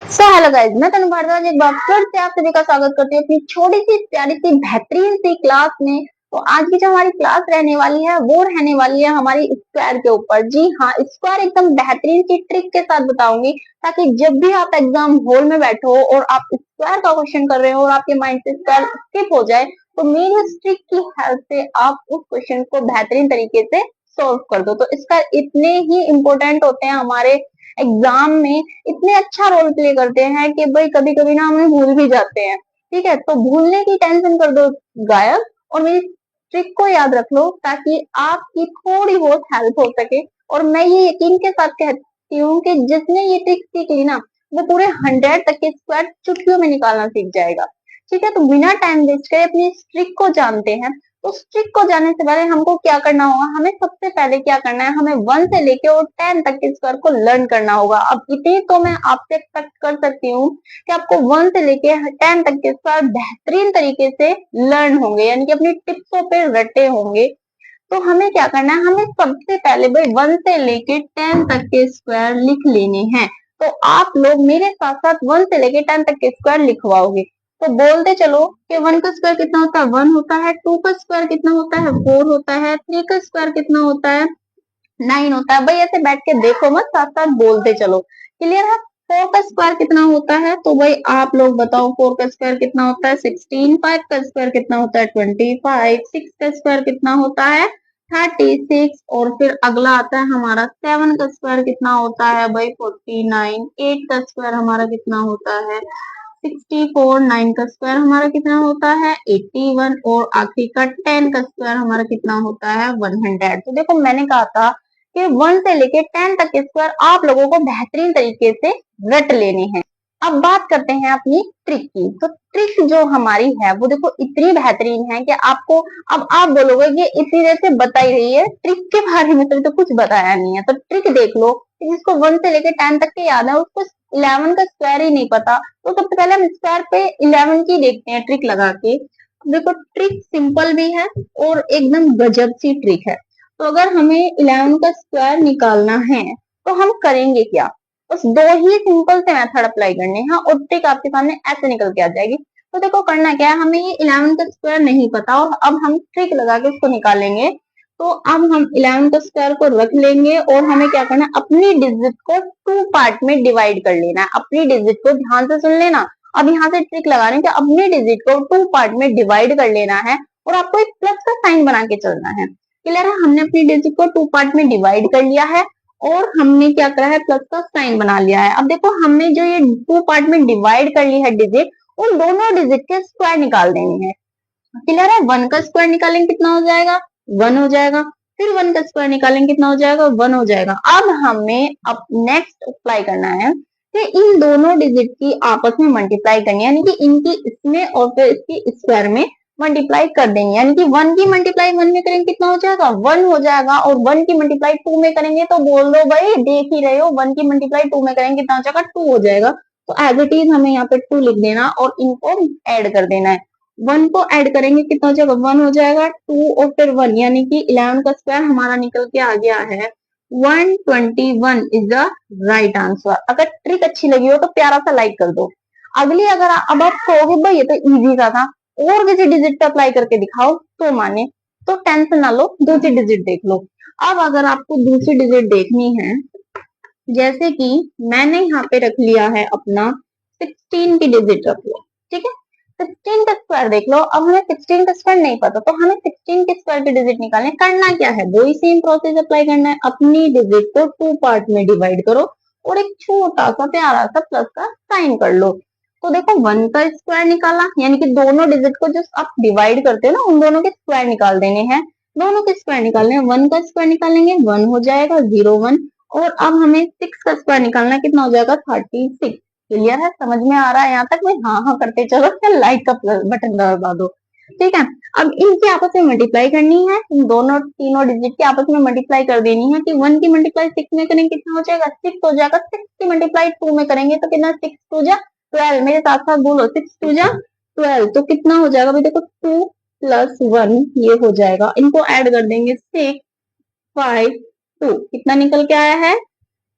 Hello guys, मैं तनु भारद्वाज एक बार फिर से आप सभी का स्वागत करती हूँ अपनी छोटी सी प्यारी सी बेहतरीन सी क्लास में। तो आज की जो हमारी क्लास रहने वाली है वो रहने वाली है हमारी स्क्वायर के ऊपर। जी हाँ, स्क्वायर एकदम बेहतरीन सी ट्रिक के साथ बताऊंगी, ताकि जब भी आप एग्जाम हॉल में बैठो और आप स्क्वायर का क्वेश्चन कर रहे हो और आपके माइंड से स्क्वायर स्किप हो जाए, तो मेरी इस ट्रिक की हेल्प से आप उस क्वेश्चन को बेहतरीन तरीके से सोल्व कर दो। तो इसका इतने ही इम्पोर्टेंट होते हैं हमारे एग्जाम में, इतने अच्छा रोल प्ले करते हैं कि भाई कभी कभी ना हमें भूल भी जाते हैं। ठीक है, तो भूलने की टेंशन कर दो गायब, और मेरी ट्रिक को याद रख लो ताकि आपकी थोड़ी बहुत हेल्प हो सके। और मैं ये यकीन के साथ कहती हूँ कि जिसने ये ट्रिक सीख ली ना, वो पूरे 100 तक के स्क्वायर चुटकियों में निकालना सीख जाएगा। ठीक है, तो बिना टाइम वेस्ट करे अपनी इस ट्रिक को जानते हैं। तो उस ट्रिक को जानने से पहले हमको क्या करना होगा, हमें सबसे पहले क्या करना है, हमें 1 से लेके और 10 तक के स्क्वायर को लर्न करना होगा। अब इतनी तो मैं आपसे एक्सपेक्ट कर सकती हूँ कि आपको 1 से लेके 10 तक के स्क्वायर बेहतरीन तरीके से लर्न होंगे, यानी कि अपनी टिप्सों पे रटे होंगे। तो हमें क्या करना है, हमें सबसे पहले भाई 1 से लेके 10 तक के स्क्वायर लिख लेने हैं। तो आप लोग मेरे साथ साथ 1 से लेके 10 तक के स्क्वायर लिखवाओगे। तो बोलते चलो कि 1 का स्क्वायर कितना होता है, 1 होता है। 2 का स्क्वायर कितना होता है, 4 होता है। 3 का स्क्वायर कितना होता है, 9 होता है। भाई ऐसे बैठ के देखो मत, साथ साथ बोलते चलो। क्लियर है? 4 का स्क्वायर कितना होता है, तो भाई आप लोग बताओ 4 का स्क्वायर कितना होता है, 16। 5 का स्क्वायर कितना होता है, 25। 6 का स्क्वायर कितना होता है, 36। और फिर अगला आता है हमारा 7 का स्क्वायर कितना होता है भाई, 49। 8 का स्क्वायर हमारा कितना होता है, 64। 9 का स्क्वायर हमारा कितना होता है, 81। और आखिरी का 10 का स्क्वायर हमारा कितना होता है, 100। तो देखो मैंने कहा था कि 1 से लेके 10 तक के स्क्वायर आप लोगों को बेहतरीन तरीके से रट लेने हैं। अब बात करते हैं अपनी ट्रिक की। तो ट्रिक जो हमारी है वो देखो इतनी बेहतरीन है कि आपको, अब आप बोलोगे कि इतनी देर से बता ही रही है ट्रिक के बारे में, तो कुछ बताया नहीं है। तो ट्रिक देख लो, जिसको 1 से लेके 10 तक के याद है उसको 11 का स्क्वायर ही नहीं पता। तो सबसे पहले हम स्क्वायर पे 11 की देखते हैं ट्रिक लगा के। देखो ट्रिक सिंपल भी है और एकदम गजब सी ट्रिक है। तो अगर हमें 11 का स्क्वायर निकालना है तो हम करेंगे क्या, बस दो ही सिंपल से मेथड अप्लाई करने हैं और ट्रिक आपके सामने ऐसे निकल के आ जाएगी। तो देखो करना क्या है, हमें ये 11 का स्क्वायर नहीं पता और अब हम ट्रिक लगा के उसको निकालेंगे। तो अब हम 11 का स्क्वायर को रख लेंगे और हमें क्या करना है, अपनी डिजिट को 2 पार्ट में डिवाइड कर लेना है। अपनी डिजिट को ध्यान से सुन लेना। अब यहाँ से ट्रिक लगा रहे हैं कि अपनी डिजिट को 2 पार्ट में डिवाइड कर लेना है और आपको एक प्लस का साइन बना के चलना है। क्लियर है? हमने अपनी डिजिट को 2 पार्ट में डिवाइड कर लिया है और हमने क्या करा है, प्लस का साइन बना लिया है। अब देखो हमने जो ये 2 पार्ट में डिवाइड कर ली है डिजिट, उन दोनों डिजिट के स्क्वायर निकाल देनी है। क्लियर है? 1 का स्क्वायर निकालेंगे कितना हो जाएगा, 1 हो जाएगा। फिर 1 का स्क्वायर निकालेंगे कितना हो जाएगा, 1 हो जाएगा। अब हमें अब नेक्स्ट अप्लाई करना है कि इन दोनों डिजिट की आपस में मल्टीप्लाई करनी है, यानी कि इनकी इसमें और फिर इसकी स्क्वायर में मल्टीप्लाई कर देंगे। यानी कि 1 की मल्टीप्लाई 1 में करेंगे कितना हो जाएगा, 1 हो जाएगा। और 1 की मल्टीप्लाई 2 में करेंगे तो बोल दो भाई, देख ही रहे हो, 1 की मल्टीप्लाई 2 में करेंगे कितना हो जाएगा, 2 हो जाएगा। तो एज इट इज हमें यहाँ पे 2 लिख देना और इनको ऐड कर देना है। 1 को ऐड करेंगे कितना हो जाएगा, 1 हो जाएगा। 2 और फिर 1, यानी कि 11 का स्क्वायर हमारा निकल के आ गया है 121 इज द राइट आंसर। अगर ट्रिक अच्छी लगी हो तो प्यारा सा लाइक कर दो। अगली अगर अब आप कहोगे भाई ये तो इजी सा था, और किसी डिजिट पे अप्लाई करके दिखाओ तो माने, तो टेंशन ना लो, दूसरी डिजिट देख लो। अब अगर आपको दूसरी डिजिट देखनी है, जैसे कि मैंने यहाँ पे रख लिया है अपना 16 की डिजिट रख लो। ठीक है, 16 का स्क्वायर देख लो। अब हमें 16 का स्क्वायर नहीं पता तो हमें 16 के स्क्वायर की डिजिट निकालने, करना क्या है, वही सेम प्रोसेस अप्लाई करना है। अपनी डिजिट को 2 पार्ट में डिवाइड करो और एक छोटा सा प्यारा सा प्लस का साइन कर लो। तो देखो 1 का स्क्वायर निकाला, यानी कि दोनों डिजिट को जो आप डिवाइड करते हो ना, उन दोनों के स्क्वायर निकाल देने हैं। दोनों के स्क्वायर निकालने हैं, 1 का स्क्वायर निकालेंगे 1 हो जाएगा, 0 1। और अब हमें 6 का स्क्वायर निकालना है, कितना हो जाएगा, 36। क्लियर है? समझ में आ रहा है यहाँ तक में? हाँ हाँ करते चलो, फिर लाइक का बटन दबा दो। ठीक है, अब इनकी आपस में मल्टीप्लाई करनी है, इन दोनों तीनों डिजिट की आपस में मल्टीप्लाई कर देनी है। कि 1 की मल्टीप्लाई 6 में करेंगे कितना हो जाएगा, 6 हो जाएगा। 6 की मल्टीप्लाई 2 में करेंगे तो कितना, 6 2 जा 12। मेरे साथ साथ बोलो, 6 2 जा 12। तो कितना हो जाएगा भाई, देखो 2 प्लस 1 ये हो जाएगा। इनको ऐड कर देंगे, 6 5 2, कितना निकल के आया है,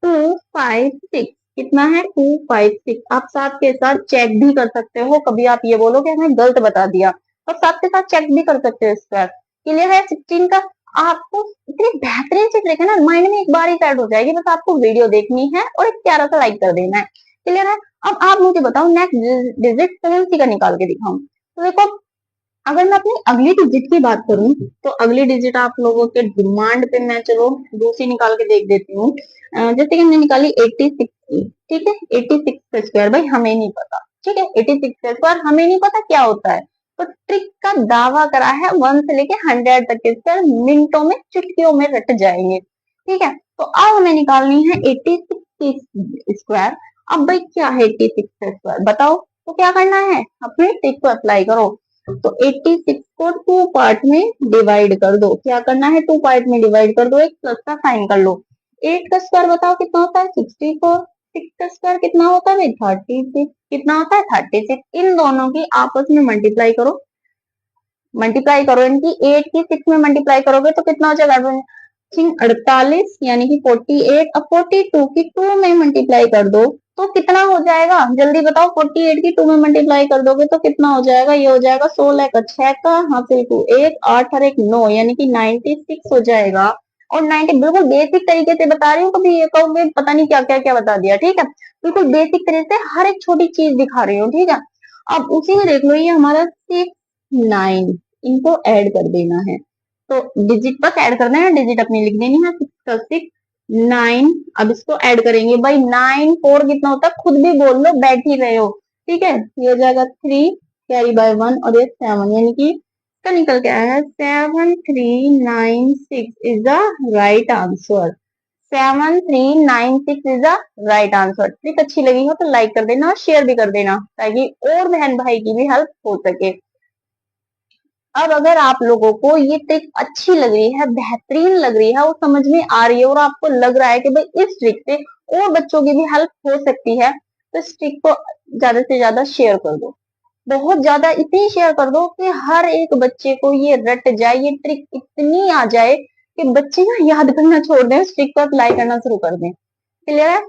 2 5 6। कितना है 256। आप साथ के साथ चेक भी कर सकते हो, कभी आप ये बोलो कि हमें गलत बता दिया, और साथ के साथ चेक भी कर सकते हो स्क्वायर। क्लियर है 16 का? आपको इतनी बेहतरीन से ट्रिक है ना, माइंड में एक बार ही सेट हो जाएगी, बस आपको वीडियो देखनी है और एक प्यारा सा लाइक कर देना है। क्लियर है? अब आप मुझे बताओ नेक्स्ट डिजिट 7C का निकाल के दिखाऊं। तो देखो, अगर मैं अपनी अगली डिजिट की बात करूं, तो अगली डिजिट आप लोगों के डिमांड पे मैं चलो दूसरी निकाल के देख देती हूँ। जैसे कि हमने निकाली 86 की, ठीक है, 86 का स्क्वायर भाई हमें नहीं पता, ठीक है, 86 का स्क्वायर हमें नहीं पता क्या होता है, तो ट्रिक का दावा करा है 1 से लेके 100 तक के स्क्वायर मिनटों में, चुटकियों में रट जाएंगे। ठीक है, तो अब हमें निकालनी है 86 की स्क्वायर। अब भाई क्या है 86 का स्क्वायर बताओ, तो क्या करना है, अपने ट्रिक को अप्लाई करो। तो 86 को 2 पार्ट में डिवाइड कर दो। क्या करना है, 2 पार्ट में डिवाइड कर दो, एक प्लस का साइन कर लो। 8 का स्क्वायर बताओ कितना होता है 64। 6 का स्क्वायर कितना होता है 36। कितना होता है 36। इन दोनों की आपस में मल्टीप्लाई करो, मल्टीप्लाई करो इनकी, 8 की 6 में मल्टीप्लाई करोगे तो कितना हो जाएगा 48, यानी कि 48। अब 42 की 2 में मल्टीप्लाई कर दो तो कितना हो जाएगा, जल्दी बताओ, 48 की 2 में मल्टीप्लाई कर दोगे तो कितना हो जाएगा, ये हो जाएगा 16 का 6 का हासिल 2 1 8 और 1 9, यानी कि 96 हो जाएगा। और 90 बिल्कुल बेसिक तरीके से बता रही हूँ, कभी ये कहोगे पता नहीं क्या क्या क्या बता दिया, ठीक है, बिल्कुल बेसिक तरीके से हर एक छोटी चीज दिखा रही हूँ, ठीक है। अब उसी में देख लो, ये हमारा 6 9, इनको ऐड कर देना है, तो डिजिट बस ऐड करना है, डिजिट अपनी लिख देनी है 6 9। अब इसको ऐड करेंगे भाई, 9 4 कितना होता है, खुद भी बोल लो, बैठ ही रहे हो, ठीक है, ये हो जाएगा 3 कैरी बाय 1 और ये 7, यानी कि इसका निकल के आया है 7396 is the right answer. 7396 is the right answer. Trick अच्छी लगी हो तो लाइक कर देना और शेयर भी कर देना, ताकि और बहन भाई की भी हेल्प हो सके। अब अगर आप लोगों को ये ट्रिक अच्छी लग रही है, बेहतरीन लग रही है, वो समझ में आ रही है, और आपको लग रहा है कि भाई इस ट्रिक से और बच्चों की भी हेल्प हो सकती है, तो इस ट्रिक को ज्यादा से ज्यादा शेयर कर दो, बहुत ज्यादा इतनी शेयर कर दो कि हर एक बच्चे को ये रट जाए, ये ट्रिक इतनी आ जाए कि बच्चे ना याद करना छोड़ दें, इस ट्रिक को अप्लाई करना शुरू कर दें। क्लियर है?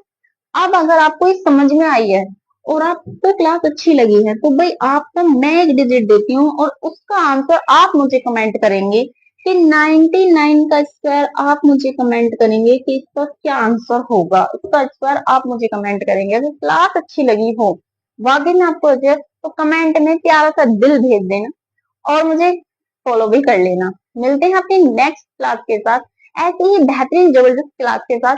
अब अगर आपको ये समझ में आई है और आपको क्लास अच्छी लगी है, तो भाई आपको मैं एक डिजिट देती हूँ और उसका आंसर आप मुझे कमेंट करेंगे कि 99 का स्क्वायर, आप मुझे कमेंट करेंगे कि इसका क्या आंसर होगा, इसका स्क्वायर आप मुझे कमेंट करेंगे। अगर क्लास अच्छी लगी हो, वाकई में आपको अच्छे, तो कमेंट में प्यारा सा दिल भेज देना और मुझे फॉलो भी कर लेना। मिलते हैं अपनी नेक्स्ट क्लास के साथ, ऐसी ही बेहतरीन जबरदस्त क्लास के साथ।